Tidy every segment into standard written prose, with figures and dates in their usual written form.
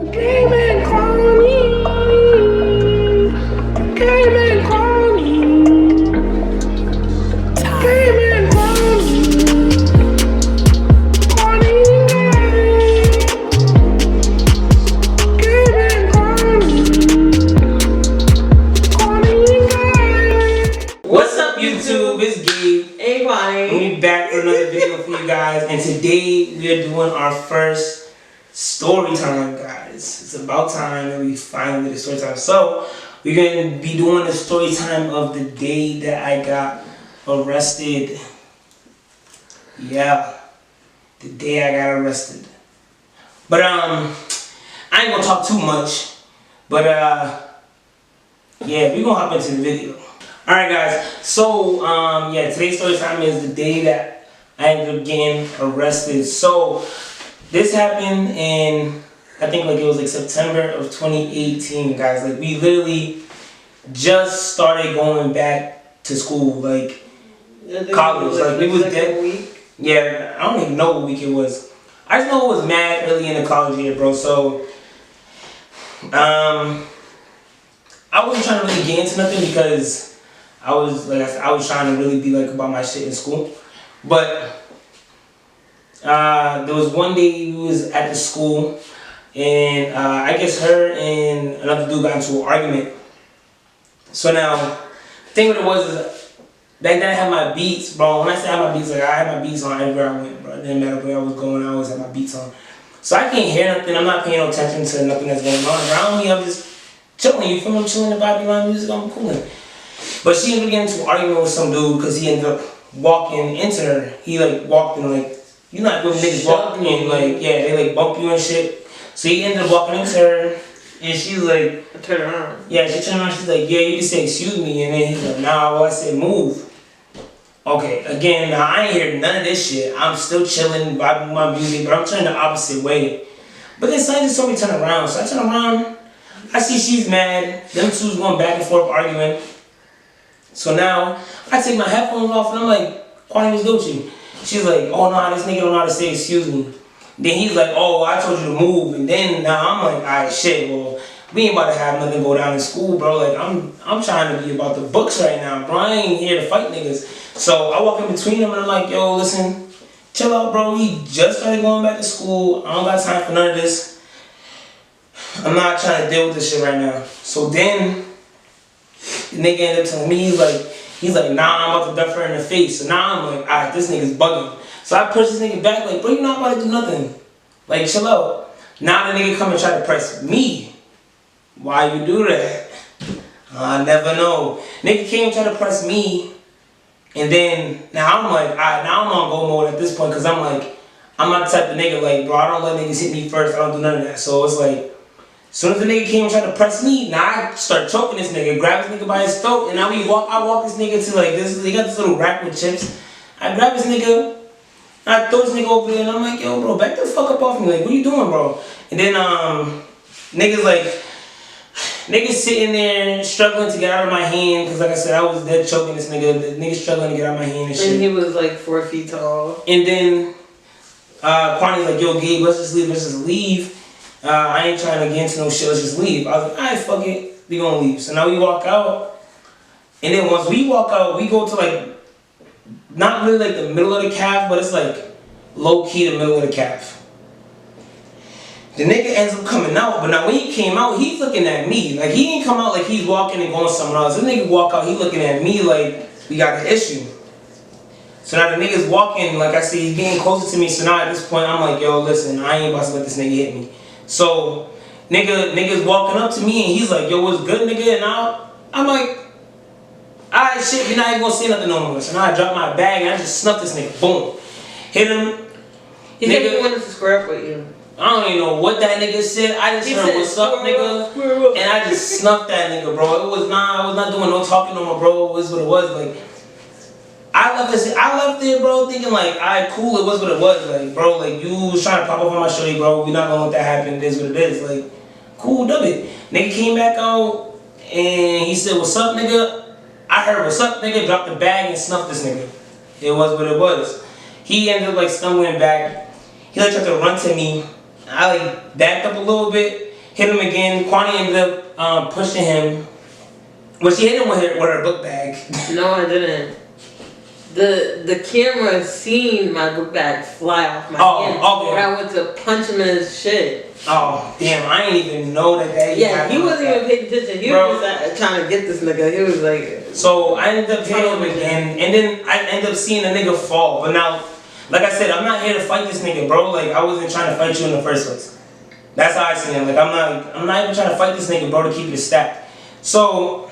Game and Connie. Game and Connie. Game and Connie. Connie. Game and Connie. What's up, YouTube? It's Gabe. Hey, Bonnie. We're back with another video for you guys, and today we are doing our first story time, guys. It's about time that we finally did a story time. So we're going to be doing the story time of the day that I got arrested. Yeah, the day I got arrested. But I ain't gonna talk too much. But yeah, we're gonna hop into the video. Alright guys, so yeah, today's story time is the day that I ended up getting arrested. So this happened in, I think like it was like September of 2018, guys. Like we literally just started going back to school, like college. Like we was dead. Week. Yeah, I don't even know what week it was. I just know it was mad early in the college year, bro. So I wasn't trying to really get into nothing because I was trying to really be like about my shit in school. But there was one day we was at the school, and I guess her and another dude got into an argument. So now, the thing what it was is, back then I had my beats, bro. When I say I had my beats, like I had my beats on everywhere I went, bro. It didn't matter where I was going, I always had my beats on. So I can't hear nothing, I'm not paying no attention to nothing that's going on around me. I'm just chilling, you feel me? I'm chilling the Bobby line music, I'm cooling. But she ended up getting into an argument with some dude because he ended up walking into her. He like walked in like, you know like when niggas walk in, like, yeah, they like bump you and shit. So he ended up walking into her, and she's like, I turned around. yeah, she turned around, she's like, yeah, you can say excuse me, and then he's like, nah, well, I said move. Okay, again, now I ain't hear none of this shit. I'm still chilling, vibing my music, but I'm turning the opposite way. But then somebody just told me to turn around, so I turn around, I see she's mad, them two's going back and forth arguing. So now, I take my headphones off and I'm like, Kwani, what's good with you? She's like, oh no, this nigga don't know how to say excuse me. Then he's like, oh, I told you to move. And then now I'm like, alright, shit, well, we ain't about to have nothing go down in school, bro. Like, I'm trying to be about the books right now, bro. I ain't here to fight niggas. So I walk in between them and I'm like, yo, listen, chill out, bro. We just started going back to school. I don't got time for none of this. I'm not trying to deal with this shit right now. So then, the nigga ended up telling me, he's like, nah, I'm about to duck her in the face. So now I'm like, alright, this nigga's bugging. So I push this nigga back, like, bro, you're not about to do nothing. Like, chill out. Now the nigga come and try to press me. Why you do that? I never know. Nigga came and tried to press me. And then, now I'm like, alright, now I'm on go mode at this point. Because I'm like, I'm not the type of nigga, like, bro, I don't let niggas hit me first. I don't do none of that. So it's like, as soon as the nigga came and tried to press me, now I start choking this nigga, grab this nigga by his throat, and now I walk this nigga to like this, he got this little rack with chips. I grab this nigga, I throw this nigga over there, and I'm like, yo bro, back the fuck up off me, like what are you doing, bro? And then niggas sitting there struggling to get out of my hand, because like I said, I was dead choking this nigga, the nigga struggling to get out of my hand and shit. And he was like 4 feet tall. And then Kwani's like, yo Gabe, let's just leave. I ain't trying to get into no shit, let's just leave. I was like, alright, fuck it, we gonna leave. So now we walk out, and then once we walk out, we go to like, not really like the middle of the calf, but it's like low-key the middle of the calf. The nigga ends up coming out, but now when he came out, he's looking at me. Like he ain't come out like he's walking and going somewhere else. This nigga walk out, he looking at me like we got the issue. So now the nigga's walking, like I see, he's getting closer to me, so now at this point, I'm like, yo, listen, I ain't about to let this nigga hit me. So, nigga's walking up to me and he's like, yo, what's good, nigga? And I'm like, alright, shit, you're not even gonna say nothing no more. So now I drop my bag and I just snuff this nigga. Boom. Hit him. He said he wanted to square up with you. I don't even know what that nigga said. I just heard, what's up, nigga? And I just snuffed that nigga, bro. I was not doing no talking no more, bro. It was what it was. Like, I left there, bro, thinking like, alright, cool, it was what it was. Like, bro, like, you was trying to pop up on my shorty, bro. We not gonna let that happen. It is what it is. Like, cool, dub it. Nigga came back out, and he said, what's up, nigga? I heard, what's up, nigga? Dropped the bag and snuffed this nigga. It was what it was. He ended up, like, stumbling back. He, like, tried to run to me. I, like, backed up a little bit. hit him again. Kwani ended up pushing him. Well, she hit him with her book bag. No, I didn't. The camera seen my book bag fly off my hand. Oh, okay. When I went to punch him in his shit. Oh, damn, I ain't even know that. Yeah, he wasn't even paying attention. He was just trying to get this nigga. He was like... So, I ended up hitting him again, and then I ended up seeing the nigga fall. But now, like I said, I'm not here to fight this nigga, bro. Like, I wasn't trying to fight you in the first place. That's how I see him. Like, I'm not even trying to fight this nigga, bro, to keep it stacked. So...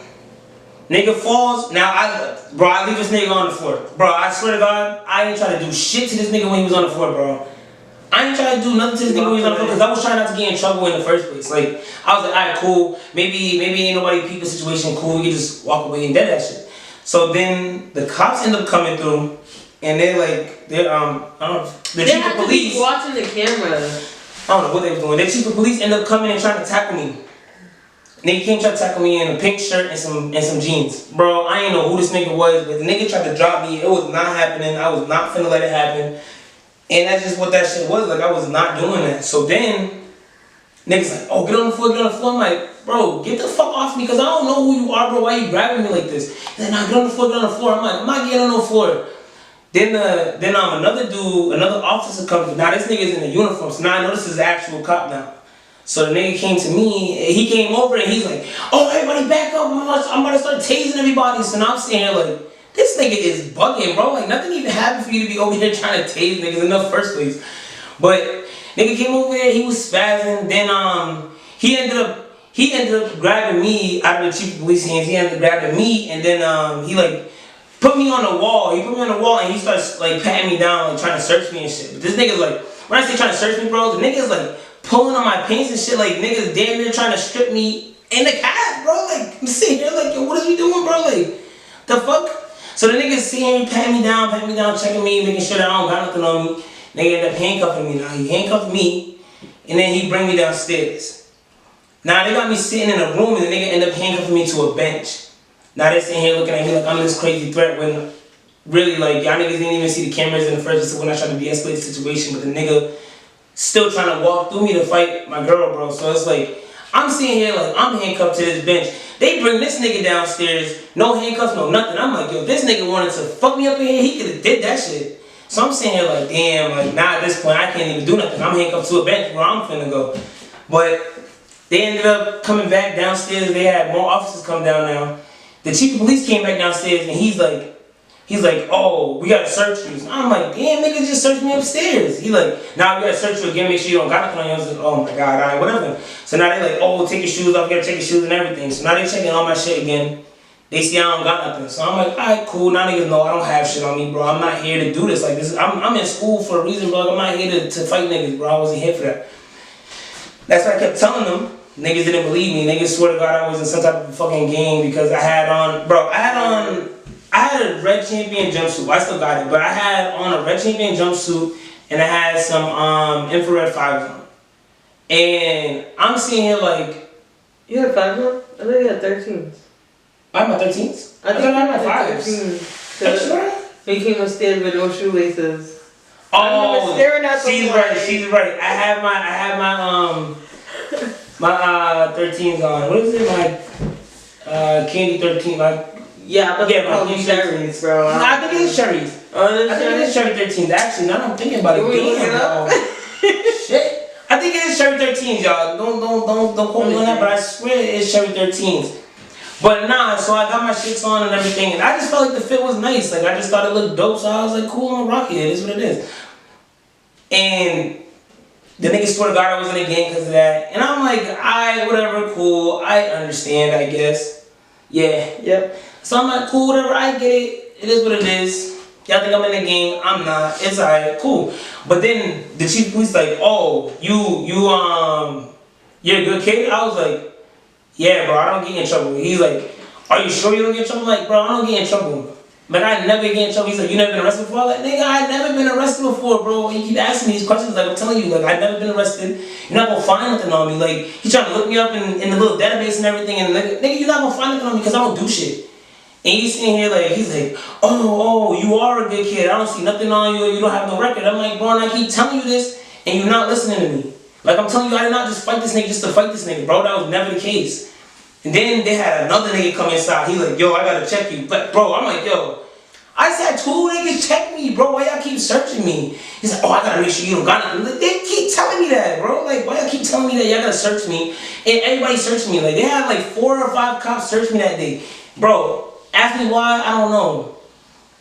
Nigga falls. Now I leave this nigga on the floor. Bro, I swear to God, I ain't trying to do shit to this nigga when he was on the floor, bro. I ain't trying to do nothing to this nigga when he was on the floor because I was trying not to get in trouble in the first place. Like, I was like, alright, cool. Maybe ain't nobody peep the situation, cool. We can just walk away and dead that shit. So then the cops end up coming through and they're like, I don't know, the chief of police. Be watching the camera. I don't know what they were doing. The chief of police end up coming and trying to tackle me. Nigga came trying to tackle me in a pink shirt and some jeans. Bro, I ain't know who this nigga was, but the nigga tried to drop me. It was not happening. I was not finna let it happen. And that's just what that shit was. Like, I was not doing that. So then, niggas like, oh, get on the floor, get on the floor. I'm like, bro, get the fuck off me, because I don't know who you are, bro. Why you grabbing me like this? He's like, nah, get on the floor, get on the floor. I'm like, I'm not getting on the floor. Then another dude, another officer comes. Now, this nigga's in a uniform, so now I know this is the actual cop now. So the nigga came to me, he came over and he's like, oh, everybody back up, I'm about to start tasing everybody. So now I'm sitting here like, this nigga is bugging, bro. Like, nothing even happened for you to be over here trying to tase niggas in the first place. But nigga came over there, he was spazzing. Then he ended up grabbing me out of the chief of police hands. He ended up grabbing me, and then he like put me on the wall. He put me on the wall and he starts like patting me down, like trying to search me and shit. But this nigga's like, when I say trying to search me, bro, the nigga's like pulling on my pants and shit, like niggas damn near trying to strip me in the cab, bro. Like, I'm sitting here like, yo, what is we doing, bro? Like, the fuck? So the niggas sitting here patting me down, checking me, making sure that I don't got nothing on me. Nigga ended up handcuffing me. Now he handcuffed me, and then he bring me downstairs. Now they got me sitting in a room, and the nigga ended up handcuffing me to a bench. Now they sitting here looking at me like I'm this crazy threat when really, like, y'all niggas didn't even see the cameras in the first place when I tried to de-escalate the situation, but the nigga still trying to walk through me to fight my girl, bro. So it's like, I'm sitting here like, I'm handcuffed to this bench. They bring this nigga downstairs, no handcuffs, no nothing. I'm like, yo, this nigga wanted to fuck me up in here, he could have did that shit. So I'm sitting here like, damn, like, now at this point, I can't even do nothing. I'm handcuffed to a bench where I'm finna go. But they ended up coming back downstairs. They had more officers come down now. The chief of police came back downstairs and he's like, oh, we gotta search you. So I'm like, damn, niggas just searched me upstairs. He like, nah, we gotta search you again, make sure you don't got nothing on you. I was like, oh my God, alright, whatever. So now they like, oh, take your shoes off, you gotta take your shoes and everything. So now they checking all my shit again. They see I don't got nothing. So I'm like, alright, cool. Now niggas know I don't have shit on me, bro. I'm not here to do this. Like, this, I'm in school for a reason, bro. I'm not here to fight niggas, bro. I wasn't here for that. That's why I kept telling them. Niggas didn't believe me. Niggas swear to God I was in some type of fucking game because I had on, bro, I had a red champion jumpsuit. I still got it, but I had on a red champion jumpsuit and I had some infrared 5s on. And I'm sitting here like, you had 5s on? I thought you had 13s. I had my 13s? I think I had my 5s. Are you sure? He came upstairs with no shoelaces. Oh, staring at she's right. She's right. I had my 13s on. What is it? My candy 13. Like, yeah, but yeah, my candy cherries, bro. No, I think it's cherries. I think it is cherry 13s. Actually, now that I'm thinking about it, damn, shit. I think it is cherry 13s, y'all. Don't quote me on that, but I swear it is cherry 13s. But nah, so I got my shits on and everything, and I just felt like the fit was nice. Like, I just thought it looked dope, so I was like, cool, I'm gonna rock it. It is what it is. And the nigga swear to God I was in a gang because of that. And I'm like, alright, whatever, cool. I understand, I guess. Yeah. Yep. So I'm like, cool, whatever, I get it. It is what it is. Y'all think I'm in the gang? I'm not. It's alright, cool. But then the chief of police like, oh, you're a good kid? I was like, yeah, bro, I don't get in trouble. He's like, are you sure you don't get in trouble? I'm like, bro, I don't get in trouble. Like, I never get in trouble. He's like, you never been arrested before? I'm like, nigga, I never been arrested before, bro. You keep asking me these questions. Like, I'm telling you, like, I've never been arrested. You're not gonna find nothing on me. Like, he's trying to look me up in the little database and everything. And like, nigga, you're not gonna find nothing on me because I don't do shit. And he's sitting here like, he's like, oh, you are a good kid. I don't see nothing on you. You don't have no record. I'm like, bro, and I keep telling you this and you're not listening to me. Like I'm telling you, I did not just fight this nigga just to fight this nigga, bro. That was never the case. And then they had another nigga come inside. He like, yo, I gotta check you. But bro, I'm like, yo, I said 2 niggas check me, bro. Why y'all keep searching me? He's like, oh, I gotta make sure you don't got nothing. Like, they keep telling me that, bro. Like, why y'all keep telling me that y'all gotta search me? And everybody searched me. Like, they had like 4 or 5 cops search me that day. Bro, ask me why, I don't know.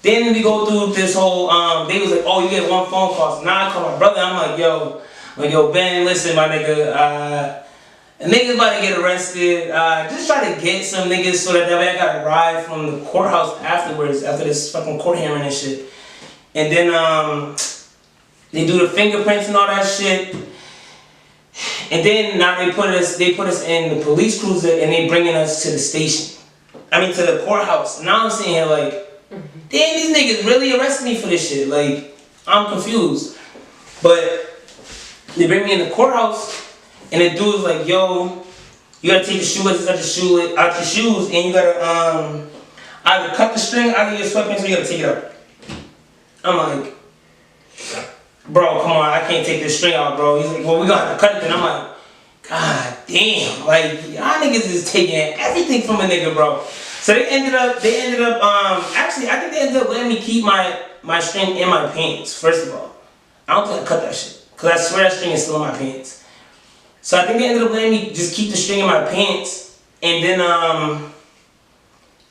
Then we go through this whole, they was like, oh, you get 1 phone call. So now I call my brother. I'm like, yo, Ben, listen, my nigga, a nigga's about to get arrested. Just try to get some niggas so that way I got a ride from the courthouse afterwards, after this fucking court hearing and shit. And then they do the fingerprints and all that shit. And then now they put us in the police cruiser and they bringing us to the station. I mean to the courthouse. Now I'm sitting here like, damn, these niggas really arrested me for this shit. Like, I'm confused. But they bring me in the courthouse. And the dude's like, yo, you gotta take the shoelaces out your shoes, and you gotta either cut the string out of your sweatpants or you gotta take it out. I'm like, bro, come on, I can't take this string out, bro. He's like, well, we gonna have to cut it then. I'm like, god damn, like y'all niggas is taking everything from a nigga, bro. So they ended up, actually, I think they ended up letting me keep my string in my pants. First of all, I don't think I cut that shit, cause I swear that string is still in my pants. So I think they ended up letting me just keep the string in my pants, and then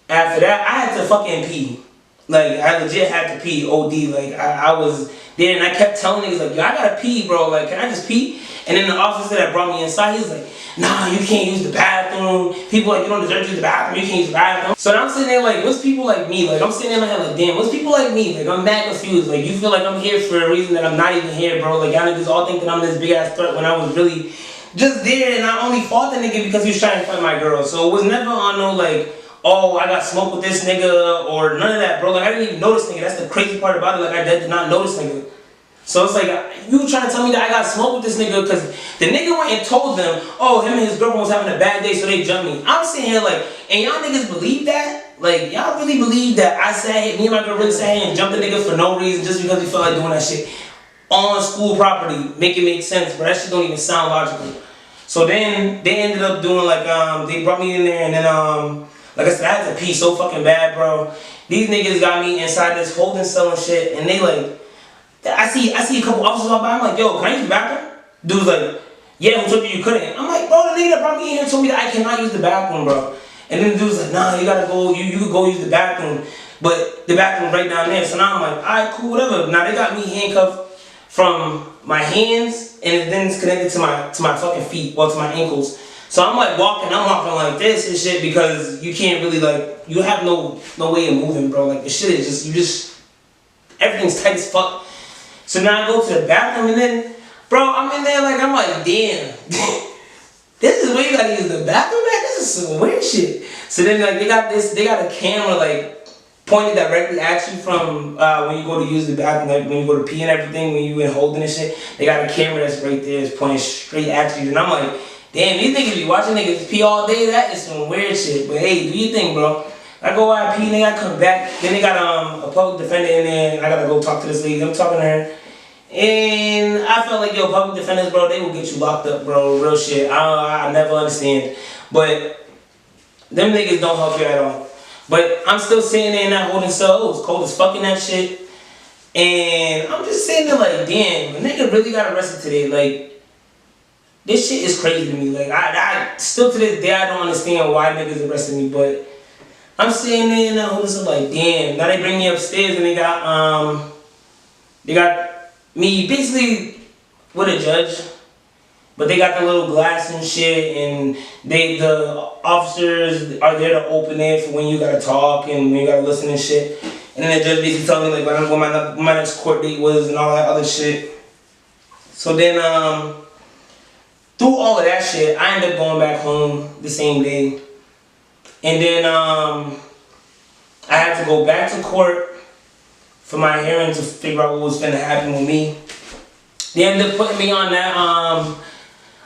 after that I had to fucking pee. Like I legit had to pee, OD. Like I was there and I kept telling niggas like, yo, I gotta pee, bro. Like, can I just pee? And then the officer that brought me inside, he was like, nah, you can't use the bathroom. People like, you don't deserve to use the bathroom. You can't use the bathroom. So I'm sitting there like, what's people like me? Like I'm sitting there in my head like, damn, what's people like me? Like I'm mad confused. Like you feel like I'm here for a reason that I'm not even here, bro. Like y'all niggas all think that I'm this big ass threat when I was really just there, and I only fought the nigga because he was trying to fight my girl. So it was never on no like, oh, I got smoked with this nigga or none of that, bro. Like I didn't even know this nigga. That's the crazy part about it. Like I did not know this nigga. So it's like, you trying to tell me that I got smoked with this nigga because the nigga went and told them, oh, him and his girlfriend was having a bad day, so they jumped me. I'm sitting here like, and y'all niggas believe that? Like, y'all really believe that I sat here, me and my girl really sat here and jumped the nigga for no reason just because we felt like doing that shit on school property? Make it make sense, but that shit don't even sound logical. So then they ended up doing like, they brought me in there and then, like I said, I had to pee so fucking bad, bro. These niggas got me inside this holding cell and shit, and they like, I see a couple officers walk by. I'm like, yo, can I use the bathroom? Dude's like, yeah, who told you you couldn't? I'm like, bro, the nigga that brought me in here told me that I cannot use the bathroom, bro. And then the dude's like, nah, you gotta go, you could go use the bathroom, but the bathroom's right down there. So now I'm like, alright, cool, whatever. Now they got me handcuffed from my hands, and then it's connected to my fucking feet, well, to my ankles. So I'm like walking like this and shit because you can't really like, you have no way of moving, bro. Like the shit is just, everything's tight as fuck. So now I go to the bathroom and then, bro, I'm in there like, I'm like, damn. This is where you gotta use the bathroom, man? This is some weird shit. So then like they got a camera like pointed directly at you from when you go to use the bathroom, like when you go to pee and everything, when you in holding and shit. They got a camera that's right there, it's pointing straight at you. And I'm like, damn, these niggas be watching niggas pee all day. That is some weird shit. But hey, do your thing, bro. I go out, pee, and then I come back. Then they got a public defender in there, and I gotta go talk to this lady. I'm talking to her. And I felt like, yo, public defenders, bro, they will get you locked up, bro. Real shit. I never understand. But them niggas don't help you at all. But I'm still sitting there in that holding cell. It was cold as fucking that shit. And I'm just sitting there like, damn, a nigga really got arrested today. Like, this shit is crazy to me. Like, I still to this day, I don't understand why niggas arrested me. But I'm sitting there in that holding cell like, damn. Now they bring me upstairs and they got me basically with a judge, but they got the little glass and shit, and the officers are there to open it for when you gotta talk and when you gotta listen and shit. And then the judge basically told me like when my next court date was and all that other shit. So then through all of that shit, I ended up going back home the same day, and then I had to go back to court for my hearing to figure out what was gonna happen with me. They ended up putting me on that,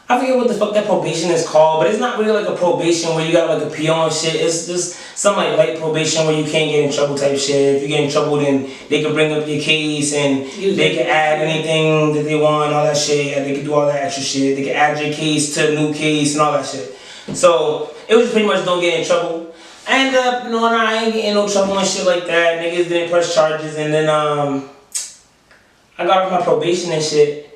I I forget what the fuck that probation is called, but it's not really like a probation where you got like a PO and shit. It's just some like light probation where you can't get in trouble type shit. If you get in trouble, then they can bring up your case and they can add anything that they want, all that shit. Yeah, they can do all that extra shit. They can add your case to a new case and all that shit. So it was pretty much don't get in trouble. I ended up, I ain't getting no trouble and shit like that. Niggas didn't press charges, and then I got off my probation and shit.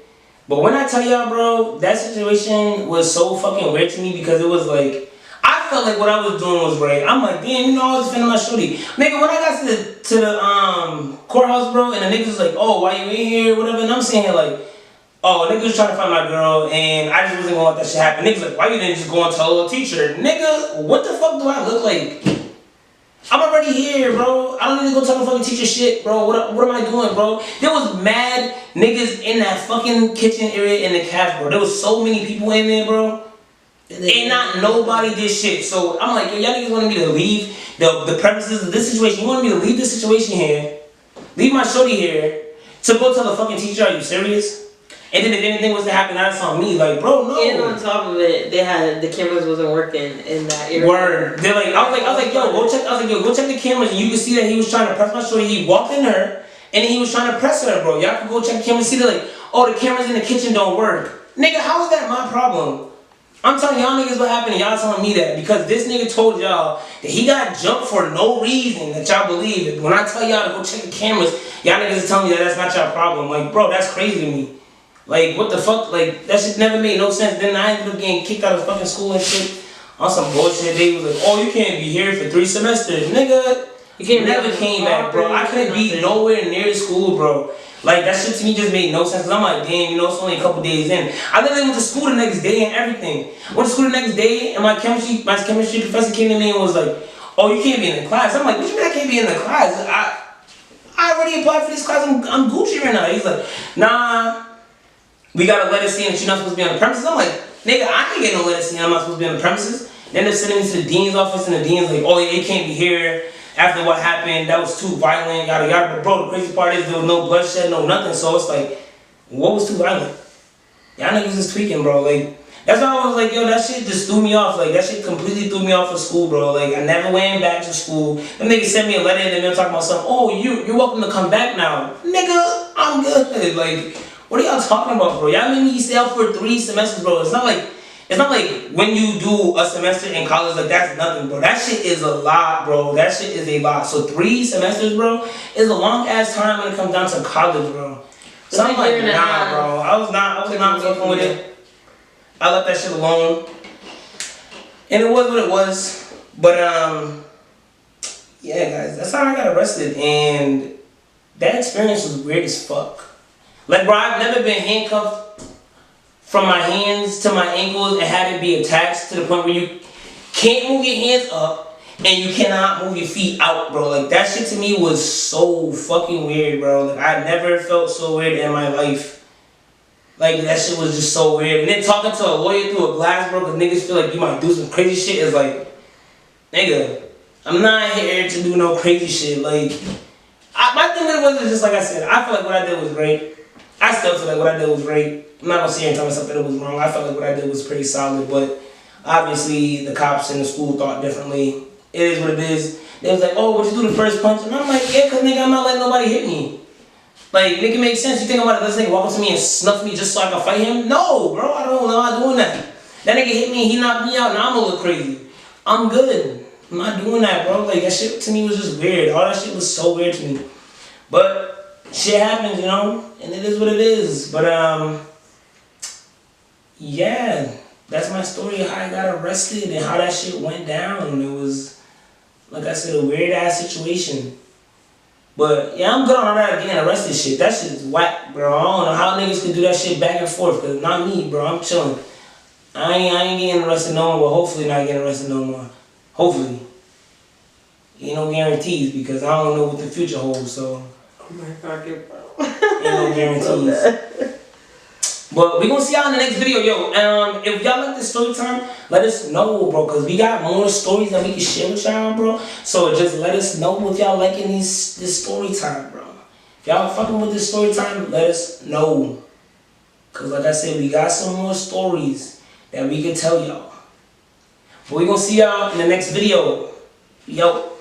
But when I tell y'all, bro, that situation was so fucking weird to me because it was like, I felt like what I was doing was right. I'm like, damn, I was defending my shorty. Nigga, when I got to the courthouse, bro, and the niggas was like, oh, why you in here, whatever, and I'm saying here like, oh, niggas was trying to find my girl, and I just wasn't gonna let that shit happen. Niggas like, why you didn't just go and tell a teacher? Nigga, what the fuck do I look like? I'm already here, bro. I don't need to go tell the fucking teacher shit, bro. What am I doing, bro? There was mad niggas in that fucking kitchen area in the cafe, bro. There was so many people in there, bro. And not nobody did shit. So I'm like, yo, y'all niggas wanted me to leave the premises of this situation. You wanted me to leave this situation here, leave my shorty here, to go tell the fucking teacher, are you serious? And then if anything was to happen, that's on me. Like, bro, no. And on top of it, the cameras wasn't working in that area. Word. They're like, I was like, yo, go check. I was like, yo, go check the cameras, and you can see that he was trying to press my shorty. He walked in her, and then he was trying to press her, bro. Y'all can go check the cameras. See, they're like, oh, the cameras in the kitchen don't work. Nigga, how is that my problem? I'm telling y'all niggas what happened, and y'all telling me that because this nigga told y'all that he got jumped for no reason that y'all believe it. When I tell y'all to go check the cameras, y'all niggas is telling me that that's not y'all problem. Like, bro, that's crazy to me. Like, what the fuck? Like, that shit never made no sense. Then I ended up getting kicked out of fucking school and shit on some bullshit. They was like, oh, you can't be here for 3 semesters. Nigga, you never came back, bro. I couldn't be nowhere near the school, bro. Like, that shit to me just made no sense. Because I'm like, damn, it's only a couple days in. I literally went to school the next day and everything. Went to school the next day, and my chemistry professor came to me and was like, oh, you can't be in the class. I'm like, what you mean I can't be in the class? I already applied for this class. I'm Gucci right now. He's like, nah. We got a letter saying that you're not supposed to be on the premises. I'm like, nigga, I ain't getting no letter saying I'm not supposed to be on the premises. Then they're sending me to the dean's office, and the dean's like, oh, yeah, you can't be here after what happened. That was too violent, yada yada. But bro, the crazy part is there was no bloodshed, no nothing. So it's like, what was too violent? Y'all niggas is tweaking, bro. Like, that's why I was like, yo, that shit just threw me off. Like, that shit completely threw me off of school, bro. Like, I never went back to school. Them niggas sent me a letter, and then they're talking about something. Oh, you're welcome to come back now. Nigga, I'm good. Like, what are y'all talking about, bro? Y'all made me stay out for 3 semesters, bro. It's not like when you do a semester in college, like that's nothing, bro. That shit is a lot, bro. That shit is a lot. So 3 semesters, bro, is a long ass time when it comes down to college, bro. So I'm like, nah, bro. I was not fucking with it. I left that shit alone. And it was what it was. But yeah, guys, that's how I got arrested, and that experience was weird as fuck. Like, bro, I've never been handcuffed from my hands to my ankles and had it be attached to the point where you can't move your hands up and you cannot move your feet out, bro. Like, that shit to me was so fucking weird, bro. Like, I never felt so weird in my life. Like, that shit was just so weird. And then talking to a lawyer through a glass, bro, because niggas feel like you might do some crazy shit is like, nigga, I'm not here to do no crazy shit. Like, my thing with it was just like I said, I feel like what I did was great. I still feel like what I did was great. I'm not gonna sit here and tell myself that it was wrong. I felt like what I did was pretty solid, but obviously the cops in the school thought differently. It is what it is. They was like, oh, what you do the first punch? And I'm like, yeah, cause nigga, I'm not letting nobody hit me. Like, make it make sense. You think I'm about to let this nigga walk up to me and snuff me just so I can fight him? No, bro, I'm not doing that. That nigga hit me, he knocked me out, and I'm a little crazy. I'm good. I'm not doing that, bro. Like, that shit to me was just weird. All that shit was so weird to me. But shit happens, and it is what it is. But yeah, that's my story of how I got arrested and how that shit went down. It was, like I said, a weird ass situation. But yeah, I'm good on all that getting arrested shit. That shit is whack, bro. I don't know how niggas can do that shit back and forth, cause not me, bro. I'm chilling. I ain't getting arrested no more. But hopefully not getting arrested no more. Hopefully. Ain't no guarantees because I don't know what the future holds. So. Oh my God, bro. Ain't no guarantees. But we gonna see y'all in the next video, yo. If y'all like this story time, let us know, bro, cause we got more stories that we can share with y'all, bro. So just let us know if y'all liking this story time, bro. If y'all fucking with this story time, let us know. Cause like I said, we got some more stories. that we can tell y'all. But we gonna see y'all in the next video. Yo.